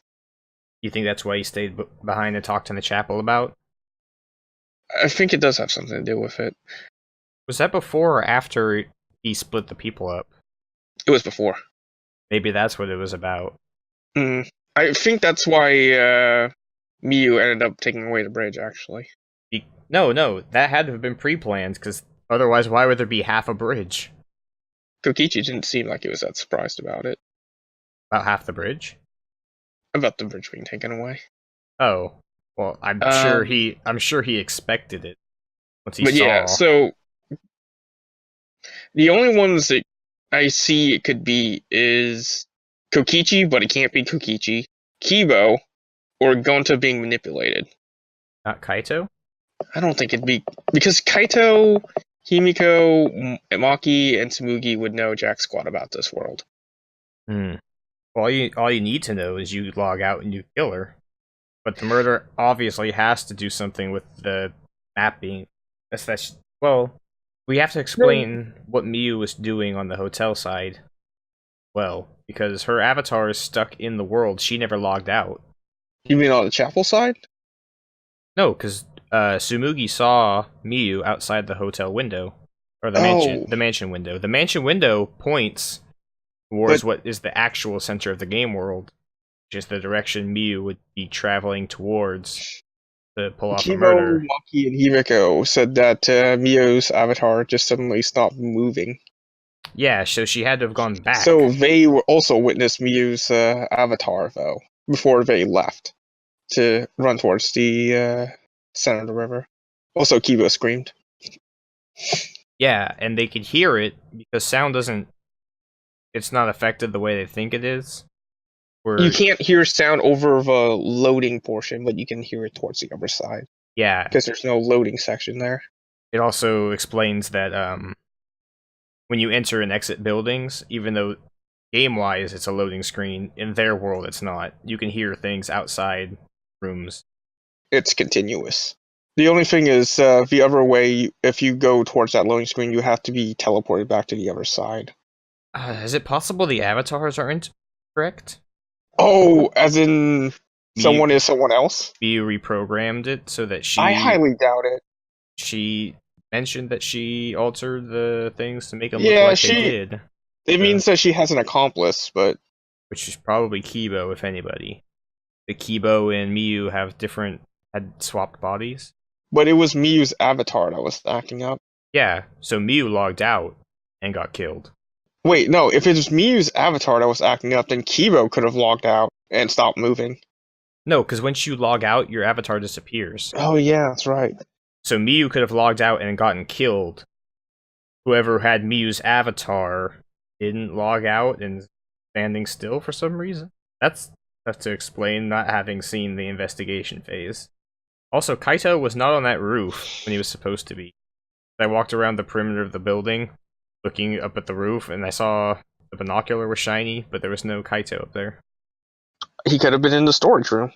Speaker 1: You think that's why he stayed behind and talked in the chapel about?
Speaker 2: I think it does have something to do with it.
Speaker 1: Was that before or after he split the people up?
Speaker 2: It was before.
Speaker 1: Maybe that's what it was about.
Speaker 2: I think that's why Miyu ended up taking away the bridge, actually.
Speaker 1: No, that had to have been pre-planned, because otherwise why would there be half a bridge?
Speaker 2: Kokichi didn't seem like he was that surprised about it.
Speaker 1: About half the bridge?
Speaker 2: About the bridge being taken away.
Speaker 1: Oh. Well, I'm sure he expected it. Once he saw.
Speaker 2: Yeah, so the only ones that I see it could be is Kokichi, but it can't be Kokichi, Kibo, or Gonta being manipulated.
Speaker 1: Not Kaito?
Speaker 2: I don't think it'd be... Because Kaito, Himiko, Maki, and Tsumugi would know jack squat about this world.
Speaker 1: Well, all you need to know is you log out and you kill her. But the murder obviously has to do something with the map being... Well, we have to explain what Miyu was doing on the hotel side. Well, because her avatar is stuck in the world. She never logged out.
Speaker 2: You mean on the chapel side?
Speaker 1: No, because Tsumugi saw Miyu outside the hotel window. Or the mansion window. The mansion window points towards what is the actual center of the game world. Which is the direction Miyu would be traveling towards to pull off a
Speaker 2: Kibo,
Speaker 1: murder.
Speaker 2: Maki, and Himiko said that Mio's avatar just suddenly stopped moving.
Speaker 1: Yeah, so she had to have gone back.
Speaker 2: So they also witnessed Mio's avatar, though, before they left to run towards the center of the river. Also, Kibo screamed.
Speaker 1: Yeah, and they could hear it because sound doesn't... It's not affected the way they think it is.
Speaker 2: You can't hear sound over the loading portion, but you can hear it towards the other side.
Speaker 1: Yeah.
Speaker 2: Because there's no loading section there.
Speaker 1: It also explains that when you enter and exit buildings, even though game-wise it's a loading screen, in their world it's not. You can hear things outside rooms.
Speaker 2: It's continuous. The only thing is, the other way, if you go towards that loading screen, you have to be teleported back to the other side.
Speaker 1: Is it possible the avatars aren't correct?
Speaker 2: Oh, as in someone is someone else?
Speaker 1: You reprogrammed it so that she...
Speaker 2: I highly doubt it.
Speaker 1: She mentioned that she altered the things to make them look like they did.
Speaker 2: It means that she has an accomplice, but...
Speaker 1: Which is probably Kibo, if anybody. The Kibo and Miyu had swapped bodies.
Speaker 2: But it was Miyu's avatar that was acting up.
Speaker 1: Yeah, so Miyu logged out and got killed.
Speaker 2: Wait, no, if it was Miyu's avatar that was acting up, then Kibo could have logged out and stopped moving.
Speaker 1: No, because once you log out, your avatar disappears.
Speaker 2: Oh yeah, that's right.
Speaker 1: So Miyu could have logged out and gotten killed. Whoever had Miyu's avatar didn't log out and standing still for some reason. That's to explain not having seen the investigation phase. Also, Kaito was not on that roof when he was supposed to be. I walked around the perimeter of the building, looking up at the roof, and I saw the binocular was shiny, but there was no Kaito up there.
Speaker 2: He could have been in the storage room.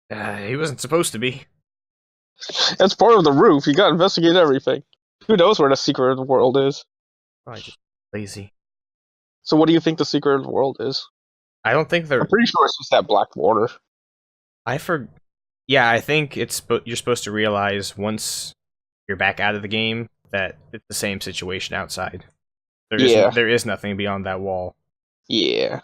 Speaker 1: He wasn't supposed to be.
Speaker 2: That's part of the roof. You gotta investigate everything. Who knows where the secret of the world is?
Speaker 1: Probably just lazy.
Speaker 2: So what do you think the secret of the world is?
Speaker 1: I don't think they're...
Speaker 2: I'm pretty sure it's just that black water.
Speaker 1: Yeah, I think you're supposed to realize once you're back out of the game that it's the same situation outside. There is nothing beyond that wall.
Speaker 2: Yeah.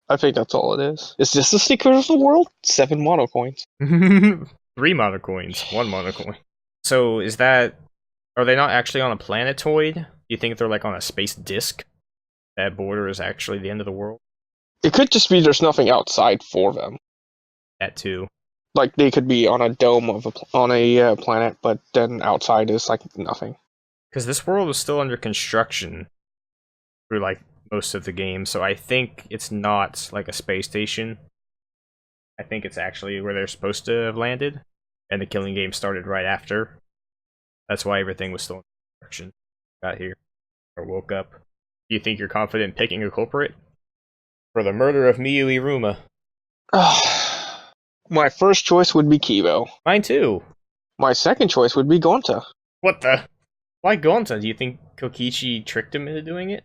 Speaker 2: I think that's all it is. Is this the secret of the world? 7 mono coins.
Speaker 1: 3 mono coins. 1 mono coin. So are they not actually on a planetoid? Do you think they're like on a space disk? That border is actually the end of the world?
Speaker 2: It could just be there's nothing outside for them.
Speaker 1: That too.
Speaker 2: Like they could be on a dome on a planet, but then outside is like nothing.
Speaker 1: Because this world is still under construction through like most of the game, so I think it's not like a space station. I think it's actually where they're supposed to have landed, and the killing game started right after. That's why everything was still in construction. Got here, or woke up. Do you think you're confident picking a culprit for the murder of Miyu Iruma?
Speaker 2: My first choice would be Kibo.
Speaker 1: Mine too.
Speaker 2: My second choice would be Gonta.
Speaker 1: What the? Why Gonta? Do you think Kokichi tricked him into doing it?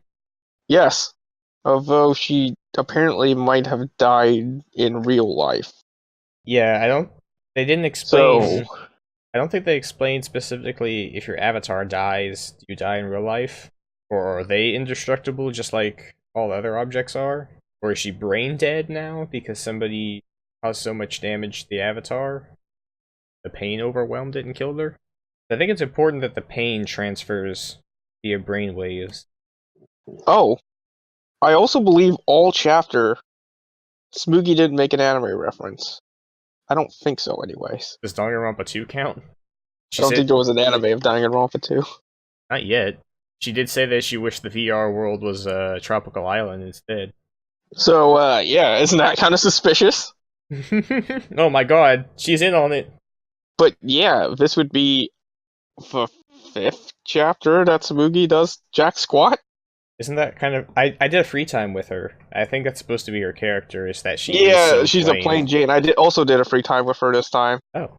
Speaker 2: Yes. Although she apparently might have died in real life.
Speaker 1: Yeah, they didn't explain... I don't think they explained specifically if your avatar dies, do you die in real life? Or are they indestructible just like all other objects are? Or is she brain dead now because somebody caused so much damage to the avatar? The pain overwhelmed it and killed her? I think it's important that the pain transfers via brainwaves.
Speaker 2: Oh. I also believe all chapter Smoogie didn't make an anime reference. I don't think so anyways.
Speaker 1: Does Danganronpa 2 count?
Speaker 2: I don't think there was an anime of Danganronpa 2.
Speaker 1: Not yet. She did say that she wished the VR world was a tropical island instead.
Speaker 2: So, yeah, isn't that kind of suspicious?
Speaker 1: Oh my god, she's in on it.
Speaker 2: But yeah, this would be the 5th chapter that Smoogie does Jack Squat.
Speaker 1: Isn't that kind of... I did a free time with her. I think that's supposed to be her character, is that she
Speaker 2: she's a plain Jane. I also did a free time with her this time.
Speaker 1: Oh.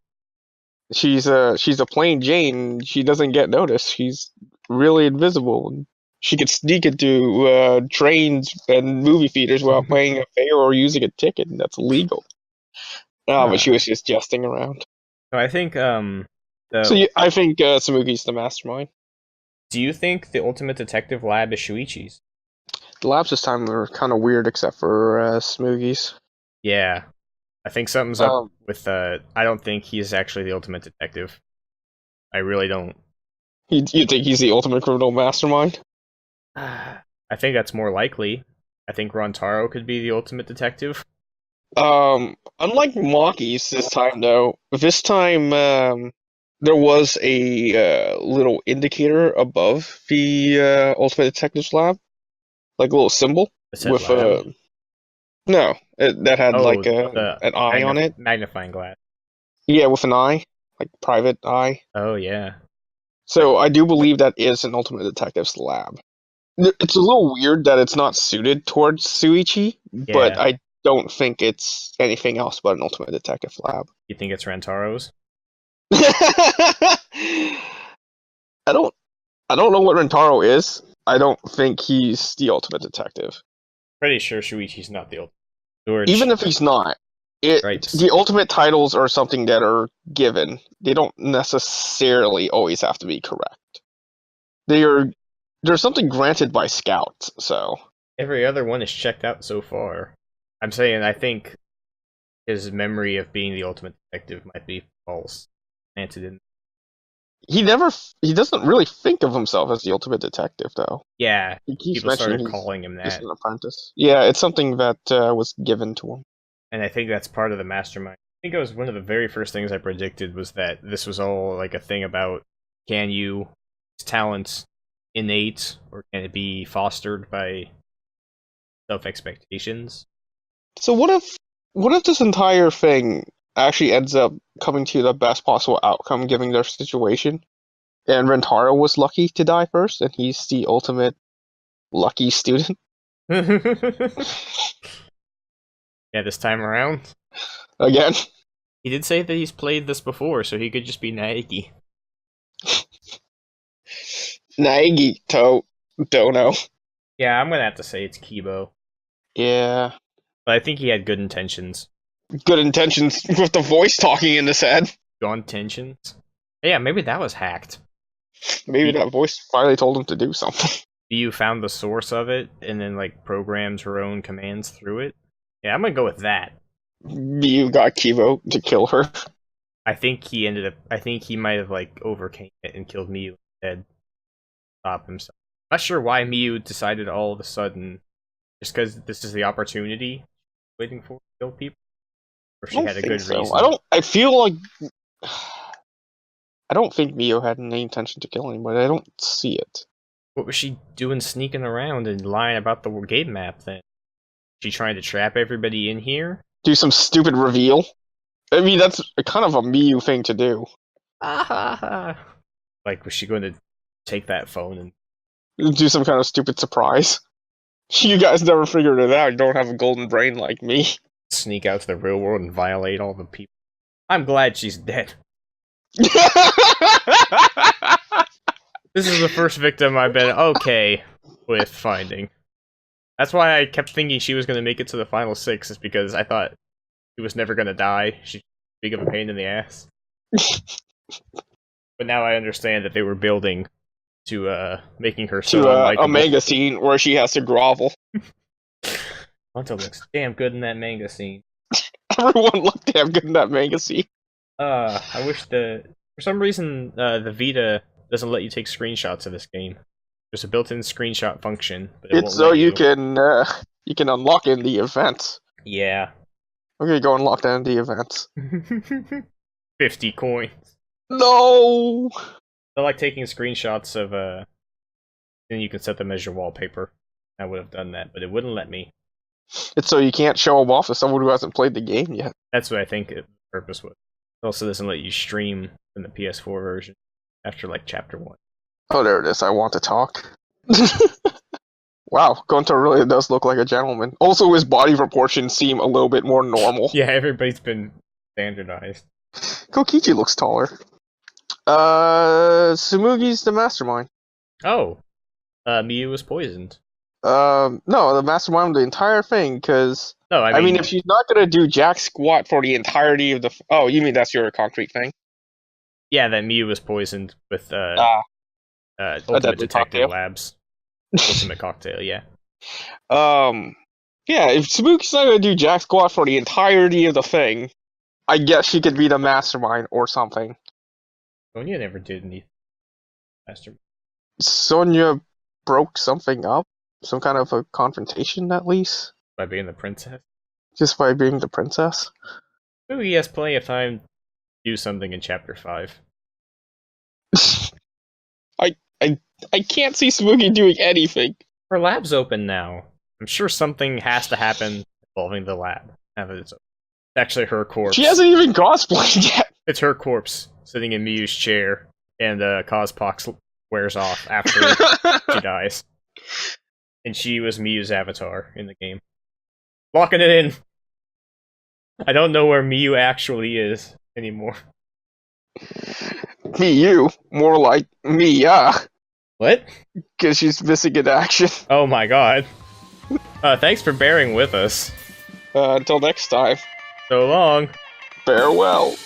Speaker 2: She's a plain Jane. She doesn't get noticed. She's really invisible. She could sneak into trains and movie theaters without paying a fare or using a ticket, and that's illegal. But she was just jesting around.
Speaker 1: No, I think
Speaker 2: I think Smuggy's the mastermind.
Speaker 1: Do you think the Ultimate Detective Lab is Shuichi's?
Speaker 2: The labs this time were kind of weird, except for Smoogies.
Speaker 1: Yeah. I think something's up with, I don't think he's actually the ultimate detective. I really don't.
Speaker 2: You think he's the ultimate criminal mastermind?
Speaker 1: I think that's more likely. I think Rontaro could be the ultimate detective.
Speaker 2: Unlike Maki's this time, there was a little indicator above the Ultimate Detectives Lab, like a little symbol with
Speaker 1: lab?
Speaker 2: No, that had like an eye on it.
Speaker 1: Magnifying glass.
Speaker 2: Yeah, with an eye, like private eye.
Speaker 1: Oh yeah.
Speaker 2: So I do believe that is an Ultimate Detectives Lab. It's a little weird that it's not suited towards Suichi, but I don't think it's anything else but an Ultimate Detective Lab.
Speaker 1: You think it's Rantaro's?
Speaker 2: I don't know what Rentaro is. I don't think he's the ultimate detective.
Speaker 1: Pretty sure Shuichi's not the ultimate.
Speaker 2: Even if he's not, the ultimate titles are something that are given. They don't necessarily always have to be correct. There's something granted by scouts, so
Speaker 1: every other one is checked out so far. I'm saying I think his memory of being the ultimate detective might be false. He
Speaker 2: doesn't really think of himself as the ultimate detective, though.
Speaker 1: Yeah, people started calling him that.
Speaker 2: Just an apprentice. Yeah, it's something that was given to him.
Speaker 1: And I think that's part of the mastermind. I think it was one of the very first things I predicted was that this was all like a thing about his talents innate, or can it be fostered by self-expectations?
Speaker 2: So what if this entire thing actually ends up coming to the best possible outcome given their situation, and Rentaro was lucky to die first, and he's the ultimate lucky student?
Speaker 1: Yeah, this time around?
Speaker 2: Again?
Speaker 1: He did say that he's played this before, so he could just be Naegi.
Speaker 2: Naegi, don't know.
Speaker 1: Yeah, I'm gonna have to say it's Kibo.
Speaker 2: Yeah.
Speaker 1: But I think he had good intentions.
Speaker 2: Good intentions with the voice talking in his head.
Speaker 1: Good intentions? Yeah, maybe that was hacked.
Speaker 2: Maybe that voice finally told him to do something.
Speaker 1: You found the source of it, and then, like, programmed her own commands through it? Yeah, I'm gonna go with that.
Speaker 2: You got Kibo to kill her.
Speaker 1: I think he might have, like, overcame it and killed Miyu instead. Stop himself. I'm not sure why Miyu decided all of a sudden, just because this is the opportunity waiting for to kill people? Or she had a good reason?
Speaker 2: I feel like I don't think Miyu had any intention to kill anybody. I don't see it.
Speaker 1: What was she doing sneaking around and lying about the game map then? She trying to trap everybody in here?
Speaker 2: Do some stupid reveal? I mean, that's kind of a Miyu thing to do.
Speaker 1: Like, was she going to take that phone and
Speaker 2: do some kind of stupid surprise? You guys never figured it out. You don't have a golden brain like me.
Speaker 1: Sneak out to the real world and violate all the people. I'm glad she's dead. This is the first victim I've been okay with finding. That's why I kept thinking she was going to make it to the final 6, is because I thought she was never going to die. She's big of a pain in the ass. But now I understand that they were building to making her so unlikable.
Speaker 2: A manga scene where she has to grovel.
Speaker 1: Honto looks damn good in that manga scene.
Speaker 2: Everyone looked damn good in that manga scene.
Speaker 1: I wish for some reason the Vita doesn't let you take screenshots of this game. There's a built-in screenshot function, but
Speaker 2: it's so you can unlock in the events.
Speaker 1: Yeah.
Speaker 2: Okay, go unlock that in the events.
Speaker 1: 50 coins.
Speaker 2: No.
Speaker 1: I like taking screenshots of then you can set them as your wallpaper. I would have done that, but it wouldn't let me.
Speaker 2: It's so you can't show them off to someone who hasn't played the game yet.
Speaker 1: That's what I think the purpose was. It also doesn't let you stream in the PS4 version after, like, Chapter 1.
Speaker 2: Oh, there it is. I want to talk. Wow, Gonto really does look like a gentleman. Also, his body proportions seem a little bit more normal.
Speaker 1: Yeah, everybody's been standardized.
Speaker 2: Kokichi looks taller. Sumugi's the mastermind.
Speaker 1: Oh. Miyu was poisoned.
Speaker 2: No, the mastermind of the entire thing, because...
Speaker 1: No, I mean,
Speaker 2: if she's not gonna do jack squat for the entirety of the... Oh, you mean that's your concrete thing?
Speaker 1: Yeah, that Miyu was poisoned with, Ultimate Detective
Speaker 2: cocktail.
Speaker 1: Labs. Ultimate cocktail, yeah.
Speaker 2: Yeah, if Spooky's not gonna do Jack Squad for the entirety of the thing, I guess she could be the mastermind or something.
Speaker 1: Sonya never did anything. Mastermind.
Speaker 2: Sonya broke something up? Some kind of a confrontation, at least?
Speaker 1: By being the princess?
Speaker 2: Just by being the princess?
Speaker 1: Spooky has plenty of time to do something in Chapter 5.
Speaker 2: I can't see Spooky doing anything.
Speaker 1: Her lab's open now. I'm sure something has to happen involving the lab. Now that it's open. It's actually her corpse.
Speaker 2: She hasn't even cosplayed yet.
Speaker 1: It's her corpse sitting in Miyu's chair, and Cospox wears off after she dies. And she was Miyu's avatar in the game. Locking it in! I don't know where Miyu actually is anymore.
Speaker 2: Miyu? More like Mia.
Speaker 1: What?
Speaker 2: Because she's missing in action.
Speaker 1: Oh my god. Thanks for bearing with us.
Speaker 2: Until next time.
Speaker 1: So long.
Speaker 2: Farewell.